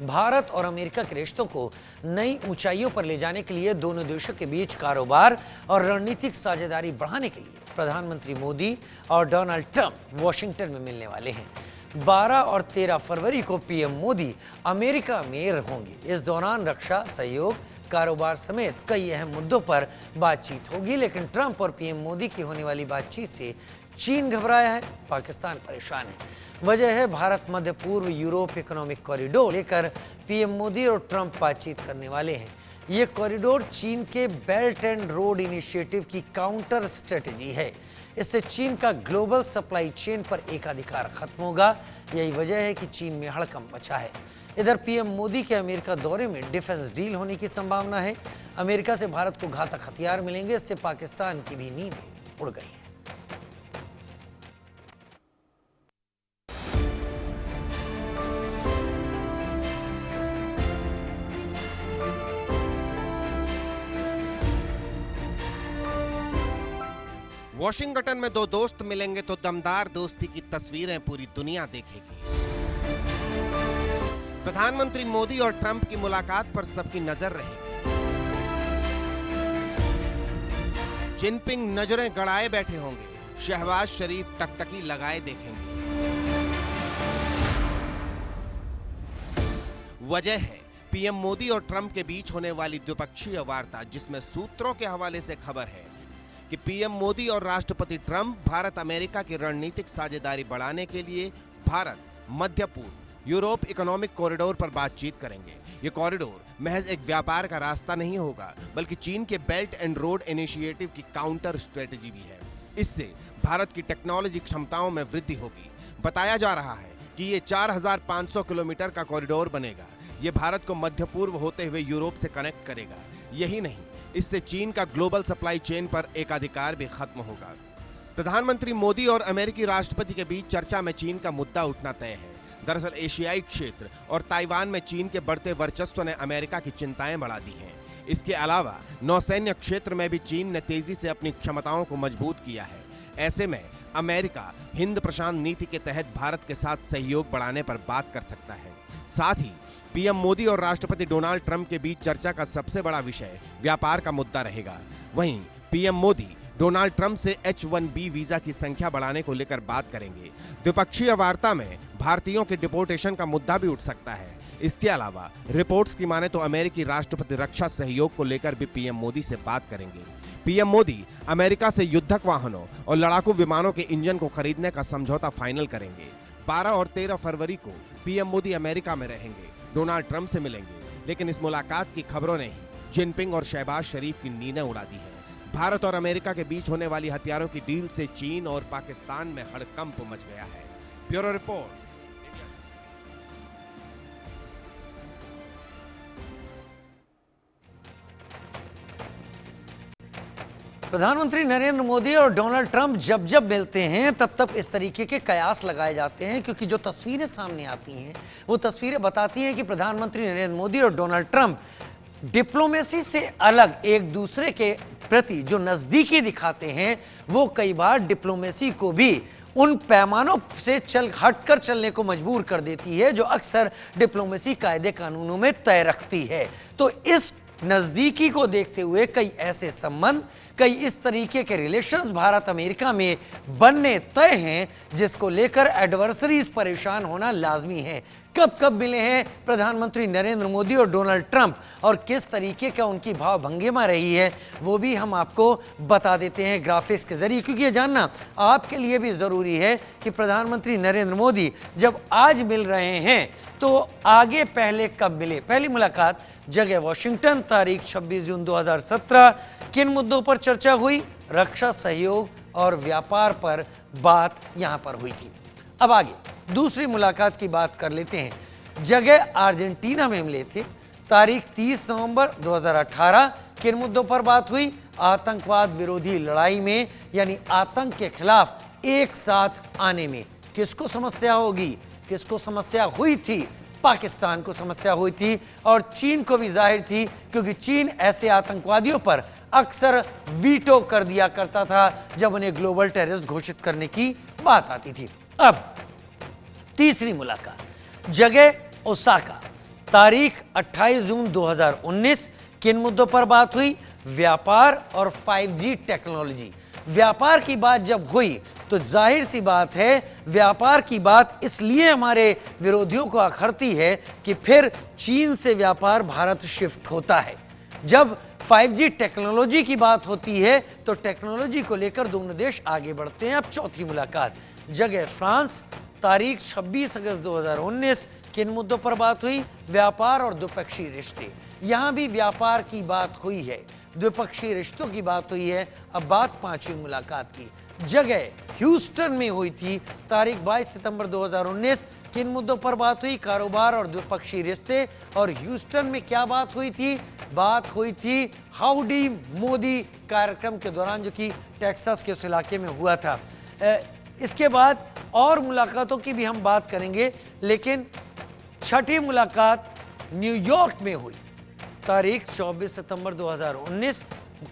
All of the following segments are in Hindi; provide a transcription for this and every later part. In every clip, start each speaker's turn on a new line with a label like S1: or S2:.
S1: भारत और अमेरिका के रिश्तों को नई ऊंचाइयों पर ले जाने के लिए दोनों देशों के बीच कारोबार और रणनीतिक साझेदारी बढ़ाने के लिए प्रधानमंत्री मोदी और डोनाल्ड ट्रंप वॉशिंगटन में मिलने वाले हैं। 12 और 13 फरवरी को पीएम मोदी अमेरिका में होंगे। इस दौरान रक्षा सहयोग, कारोबार समेत कई अहम मुद्दों पर बातचीत होगी। लेकिन ट्रंप और पीएम मोदी की होने वाली बातचीत से चीन घबराया है, पाकिस्तान परेशान है। वजह है भारत मध्य पूर्व यूरोप इकोनॉमिक कॉरिडोर लेकर पीएम मोदी और ट्रंप बातचीत करने वाले हैं। ये कॉरिडोर चीन के बेल्ट एंड रोड इनिशिएटिव की काउंटर स्ट्रेटजी है। इससे चीन का ग्लोबल सप्लाई चेन पर एकाधिकार खत्म होगा। यही वजह है कि चीन में हड़कंप मचा है। इधर पीएम मोदी के अमेरिका दौरे में डिफेंस डील होने की संभावना है। अमेरिका से भारत को घातक हथियार मिलेंगे। इससे पाकिस्तान की भी नींदें उड़ गई हैं।
S2: वॉशिंगटन में दो दोस्त मिलेंगे तो दमदार दोस्ती की तस्वीरें पूरी दुनिया देखेगी। प्रधानमंत्री मोदी और ट्रंप की मुलाकात पर सबकी नजर रहेगी। जिनपिंग नजरें गड़ाए बैठे होंगे, शहबाज शरीफ टकटकी लगाए देखेंगे। वजह है पीएम मोदी और ट्रंप के बीच होने वाली द्विपक्षीय वार्ता, जिसमें सूत्रों के हवाले से खबर है कि पीएम मोदी और राष्ट्रपति ट्रंप भारत अमेरिका की रणनीतिक साझेदारी बढ़ाने के लिए भारत मध्य पूर्व यूरोप इकोनॉमिक कॉरिडोर पर बातचीत करेंगे। ये कॉरिडोर महज एक व्यापार का रास्ता नहीं होगा, बल्कि चीन के बेल्ट एंड रोड इनिशिएटिव की काउंटर स्ट्रेटजी भी है। इससे भारत की टेक्नोलॉजी क्षमताओं में वृद्धि होगी। बताया जा रहा है कि ये 4500 किलोमीटर का कॉरिडोर बनेगा। ये भारत को मध्य पूर्व होते हुए यूरोप से कनेक्ट करेगा। यही नहीं, इससे चीन का ग्लोबल सप्लाई चेन पर एकाधिकार भी खत्म होगा। प्रधानमंत्री मोदी और अमेरिकी राष्ट्रपति के बीच चर्चा में चीन का मुद्दा उठना तय है। दरअसल एशियाई क्षेत्र और ताइवान में चीन के बढ़ते वर्चस्व ने अमेरिका की चिंताएं बढ़ा दी हैं। इसके अलावा नौसैन्य क्षेत्र में भी चीन ने तेजी से अपनी क्षमताओं को मजबूत किया है। ऐसे में अमेरिका हिंद प्रशांत नीति के तहत भारत के साथ सहयोग बढ़ाने पर बात कर सकता है। साथ ही पीएम मोदी और राष्ट्रपति डोनाल्ड ट्रंप के बीच चर्चा का सबसे बड़ा विषय व्यापार का मुद्दा रहेगा। वहीं पीएम मोदी डोनाल्ड ट्रंप से H-1B वीजा की संख्या बढ़ाने को लेकर बात करेंगे। द्विपक्षीय वार्ता में भारतीयों के डिपोर्टेशन का मुद्दा भी उठ सकता है। इसके अलावा रिपोर्ट्स की माने तो अमेरिकी राष्ट्रपति रक्षा सहयोग को लेकर भी पीएम मोदी से बात करेंगे। पीएम मोदी अमेरिका से युद्धक वाहनों और लड़ाकू विमानों के इंजन को खरीदने का समझौता फाइनल करेंगे। 12 और 13 फरवरी को पीएम मोदी अमेरिका में रहेंगे, डोनाल्ड ट्रंप से मिलेंगे। लेकिन इस मुलाकात की खबरों ने जिनपिंग और शहबाज शरीफ की नींदें उड़ा दी है। भारत और अमेरिका के बीच होने वाली हथियारों की डील से चीन और पाकिस्तान में हड़कंप मच गया है। Bureau report.
S1: प्रधानमंत्री नरेंद्र मोदी और डोनाल्ड ट्रंप जब जब मिलते हैं तब तब इस तरीके के कयास लगाए जाते हैं, क्योंकि जो तस्वीरें सामने आती हैं वो तस्वीरें बताती हैं कि प्रधानमंत्री नरेंद्र मोदी और डोनाल्ड ट्रंप डिप्लोमेसी से अलग एक दूसरे के प्रति जो नजदीकी दिखाते हैं, वो कई बार डिप्लोमेसी को भी उन पैमानों से हटकर चलने को मजबूर कर देती है जो अक्सर डिप्लोमेसी कायदे कानूनों में तय रखती है। तो इस नजदीकी को देखते हुए कई ऐसे संबंध, कई इस तरीके के रिलेशंस भारत अमेरिका में बनने तय हैं, जिसको लेकर एडवर्सरीज परेशान होना लाजमी है। कब कब मिले हैं प्रधानमंत्री नरेंद्र मोदी और डोनाल्ड ट्रंप और किस तरीके का उनकी भाव भंगिमा रही है, वो भी हम आपको बता देते हैं ग्राफिक्स के जरिए, क्योंकि ये जानना आपके लिए भी जरूरी है कि प्रधानमंत्री नरेंद्र मोदी जब आज मिल रहे हैं तो आगे पहले कब मिले। पहली मुलाकात जगह वॉशिंगटन, तारीख 26 जून 2017। किन मुद्दों पर चर्चा हुई? रक्षा सहयोग और व्यापार पर बात यहां पर हुई थी। अब आगे दूसरी मुलाकात की बात कर लेते हैं। जगह अर्जेंटीना में मिले थे, तारीख 30 नवंबर 2018। किन मुद्दों पर बात हुई? आतंकवाद विरोधी लड़ाई में, यानी आतंक के खिलाफ एक साथ आने में किसको समस्या होगी, किसको समस्या हुई थी? पाकिस्तान को समस्या हुई थी और चीन को भी जाहिर थी, क्योंकि चीन ऐसे आतंकवादियों पर अक्सर वीटो कर दिया करता था जब उन्हें ग्लोबल टेररिस्ट घोषित करने की बात आती थी। अब तीसरी मुलाकात, जगह ओसाका, तारीख 28 जून 2019। किन मुद्दों पर बात हुई? व्यापार और 5G टेक्नोलॉजी। व्यापार की बात जब हुई तो जाहिर सी बात है, व्यापार की बात इसलिए हमारे विरोधियों को अखरती है कि फिर चीन से व्यापार भारत शिफ्ट होता है। जब 5G टेक्नोलॉजी की बात होती है तो टेक्नोलॉजी को लेकर दोनों देश आगे बढ़ते हैं। अब चौथी मुलाकात, जगह फ्रांस, तारीख 26 अगस्त 2019। किन मुद्दों पर बात हुई? व्यापार और द्विपक्षीय रिश्ते। यहां भी व्यापार की बात हुई है, द्विपक्षीय रिश्तों की बात हुई है। अब बात पांचवी मुलाकात की, जगह ह्यूस्टन में हुई थी, तारीख 22 सितंबर 2019। किन मुद्दों पर बात हुई? कारोबार और द्विपक्षीय रिश्ते। और ह्यूस्टन में क्या बात हुई थी? बात हुई थी हाउडी मोदी कार्यक्रम के दौरान, जो कि टेक्सास के उस इलाके में हुआ था। इसके बाद और मुलाकातों की भी हम बात करेंगे, लेकिन छठी मुलाकात न्यूयॉर्क में हुई, तारीख 24 सितंबर 2019।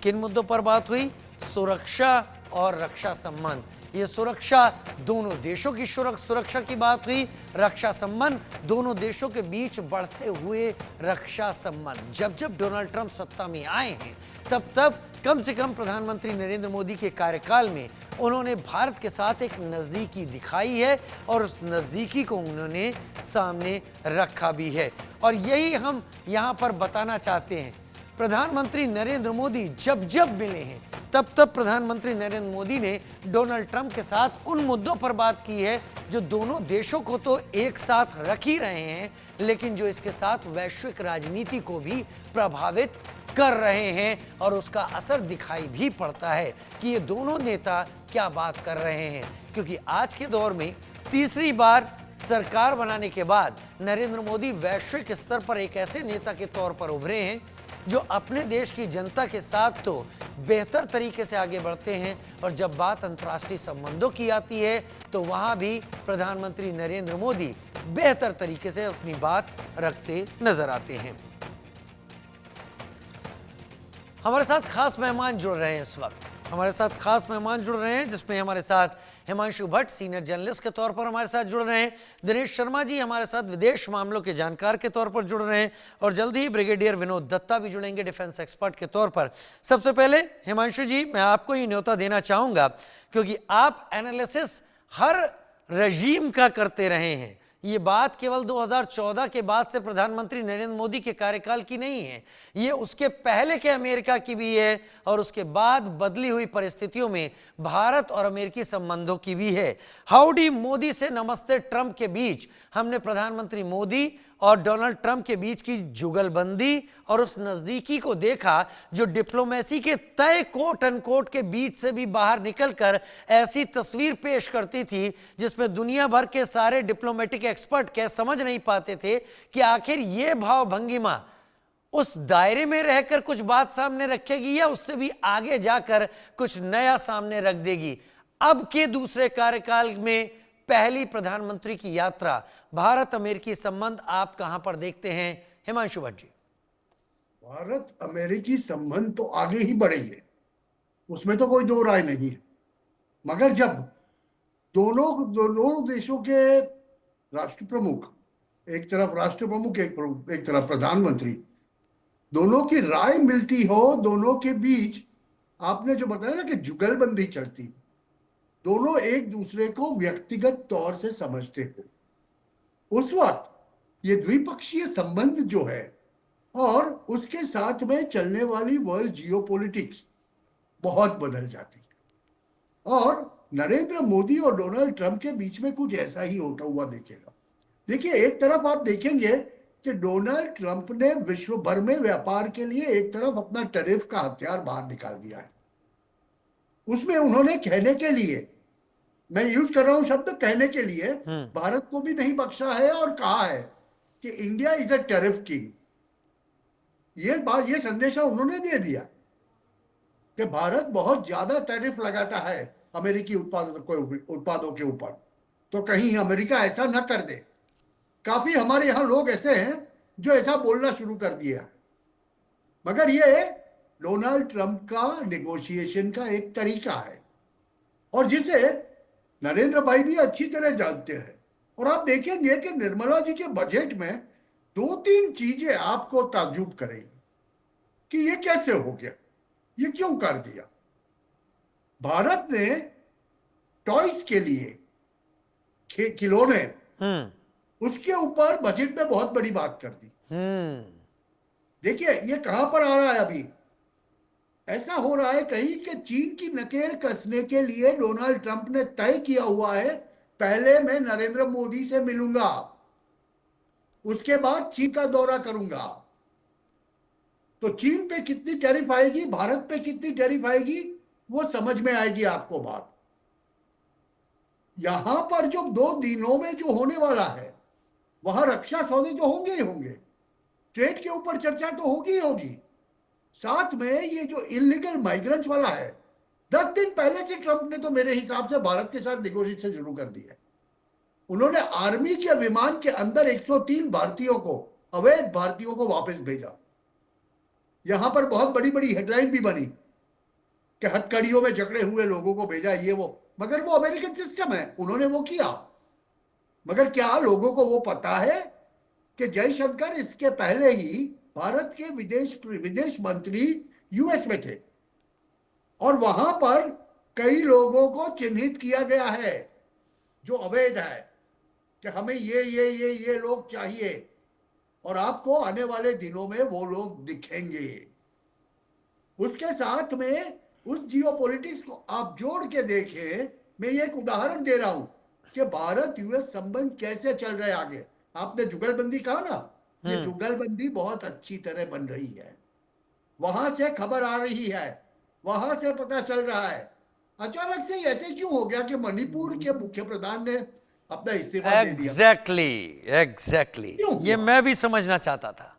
S1: किन मुद्दों पर बात हुई? सुरक्षा और रक्षा संबंध। ये सुरक्षा, दोनों देशों की सुरक्षा की बात हुई, रक्षा संबंध, दोनों देशों के बीच बढ़ते हुए रक्षा संबंध। जब जब डोनाल्ड ट्रंप सत्ता में आए हैं, तब तब कम से कम प्रधानमंत्री नरेंद्र मोदी के कार्यकाल में उन्होंने भारत के साथ एक नज़दीकी दिखाई है और उस नज़दीकी को उन्होंने सामने रखा भी है। और यही हम यहाँ पर बताना चाहते हैं। प्रधानमंत्री नरेंद्र मोदी जब जब मिले हैं, तब तब प्रधानमंत्री नरेंद्र मोदी ने डोनाल्ड ट्रंप के साथ उन मुद्दों पर बात की है जो दोनों देशों को तो एक साथ रख ही रहे हैं, लेकिन जो इसके साथ वैश्विक राजनीति को भी प्रभावित कर रहे हैं। और उसका असर दिखाई भी पड़ता है कि ये दोनों नेता क्या बात कर रहे हैं। क्योंकि आज के दौर में तीसरी बार सरकार बनाने के बाद नरेंद्र मोदी वैश्विक स्तर पर एक ऐसे नेता के तौर पर उभरे हैं जो अपने देश की जनता के साथ तो बेहतर तरीके से आगे बढ़ते हैं, और जब बात अंतर्राष्ट्रीय संबंधों की आती है तो वहां भी प्रधानमंत्री नरेंद्र मोदी बेहतर तरीके से अपनी बात रखते नजर आते हैं। हमारे साथ खास मेहमान जुड़ रहे हैं इस वक्त। हमारे साथ खास मेहमान जुड़ रहे हैं, जिसमें हमारे साथ हिमांशु भट्ट सीनियर जर्नलिस्ट के तौर पर हमारे साथ जुड़ रहे हैं, दिनेश शर्मा जी हमारे साथ विदेश मामलों के जानकार के तौर पर जुड़ रहे हैं, और जल्द ही ब्रिगेडियर विनोद दत्ता भी जुड़ेंगे डिफेंस एक्सपर्ट के तौर पर। सबसे पहले हिमांशु जी, मैं आपको ये न्योता देना चाहूंगा, क्योंकि आप एनालिसिस हर रजीम का करते रहे हैं। ये बात केवल 2014 के बाद से प्रधानमंत्री नरेंद्र मोदी के कार्यकाल की नहीं है, ये उसके पहले के अमेरिका की भी है, और उसके बाद बदली हुई परिस्थितियों में भारत और अमेरिकी संबंधों की भी है। हाउडी मोदी से नमस्ते ट्रंप के बीच हमने प्रधानमंत्री मोदी और डोनाल्ड ट्रंप के बीच की जुगलबंदी और उस नजदीकी को देखा, जो डिप्लोमेसी के तय कोट अनकोट के बीच से भी बाहर निकलकर ऐसी तस्वीर पेश करती थी जिसमें दुनिया भर के सारे डिप्लोमेटिक एक्सपर्ट क्या समझ नहीं पाते थे कि आखिर ये भाव भंगिमा उस दायरे में रहकर कुछ बात सामने रखेगी या उससे भी आगे जाकर कुछ नया सामने रख देगी। अब के दूसरे कार्यकाल में पहली प्रधानमंत्री की यात्रा, भारत अमेरिकी संबंध आप कहां पर देखते हैं हिमांशु भट्ट जी?
S3: भारत अमेरिकी संबंध तो आगे ही बढ़ेंगे, उसमें तो कोई दो राय नहीं है। मगर जब दोनों देशों के राष्ट्र प्रमुख, एक तरफ राष्ट्र प्रमुख एक तरफ प्रधानमंत्री, दोनों की राय मिलती हो, दोनों के बीच आपने जो बताया ना कि जुगलबंदी चलती, दोनों एक दूसरे को व्यक्तिगत तौर से समझते हो, उस वक्त ये द्विपक्षीय संबंध जो है और उसके साथ में चलने वाली वर्ल्ड जियोपॉलिटिक्स बहुत बदल जाती है। और नरेंद्र मोदी और डोनाल्ड ट्रंप के बीच में कुछ ऐसा ही होता हुआ देखेगा। देखिए, एक तरफ आप देखेंगे कि डोनाल्ड ट्रंप ने विश्व भर में व्यापार के लिए एक तरफ अपना टैरिफ का हथियार बाहर निकाल दिया है। उसमें उन्होंने कहने के लिए, मैं यूज कर रहा हूं शब्द कहने के लिए, भारत को भी नहीं बख्शा है और कहा है कि India is a tariff king. ये संदेशा उन्होंने दे दिया कि भारत बहुत ज्यादा टैरिफ लगाता है अमेरिकी उत्पादों के ऊपर, तो कहीं अमेरिका ऐसा न कर दे। काफी हमारे यहां लोग ऐसे हैं जो ऐसा बोलना शुरू कर दिया है। मगर ये डोनाल्ड ट्रंप का नेगोशिएशन का एक तरीका है और जिसे नरेंद्र भाई भी अच्छी तरह जानते हैं। और आप देखेंगे कि निर्मला जी के बजट में दो तीन चीजें आपको ताज्जुब करेंगी कि ये कैसे हो गया, ये क्यों कर दिया। भारत ने टॉयज के लिए, खिलौने, उसके ऊपर बजट में बहुत बड़ी बात कर दी। देखिए ये कहां पर आ रहा है अभी। ऐसा हो रहा है कहीं कि चीन की नकेल कसने के लिए डोनाल्ड ट्रंप ने तय किया हुआ है, पहले मैं नरेंद्र मोदी से मिलूंगा, उसके बाद चीन का दौरा करूंगा। तो चीन पे कितनी टैरिफ आएगी, भारत पे कितनी टैरिफ आएगी, वो समझ में आएगी आपको बात। यहां पर जो 2 दिनों में जो होने वाला है, वहां रक्षा सौदे तो होंगे ही होंगे, ट्रेड के ऊपर चर्चा तो होगी ही होगी, साथ में ये जो इलीगल माइग्रेंट्स वाला है, 10 दिन पहले से ट्रंप ने तो मेरे हिसाब से भारत के साथ नेगोशिएशन शुरू कर दी है। उन्होंने आर्मी के विमान के अंदर 103 भारतीयों को, अवैध भारतीयों को वापस भेजा। यहां पर बहुत बड़ी बड़ी हेडलाइन भी बनी कि हथकड़ियों में जकड़े हुए लोगों को भेजा, ये वो, मगर वो अमेरिकन सिस्टम है, उन्होंने वो किया। मगर क्या लोगों को वो पता है कि जयशंकर इसके पहले ही भारत के विदेश मंत्री यूएस में थे और वहां पर कई लोगों को चिन्हित किया गया है जो अवैध है, कि हमें ये लोग चाहिए और आपको आने वाले दिनों में वो लोग दिखेंगे। उसके साथ में उस जियोपॉलिटिक्स को आप जोड़ के देखें। मैं ये एक उदाहरण दे रहा हूं कि भारत यूएस संबंध कैसे चल रहे आगे। आपने जुगलबंदी कहा ना, ये जुगलबंदी बहुत अच्छी तरह बन रही है। वहां से खबर आ रही है, वहां से पता चल रहा है। अचानक से ऐसे क्यों हो गया कि मणिपुर के मुख्य प्रधान ने अपना इस्तीफा दे दिया?
S1: एग्जैक्टली
S3: क्यों
S1: ये
S3: हुआ?
S1: मैं भी समझना चाहता था।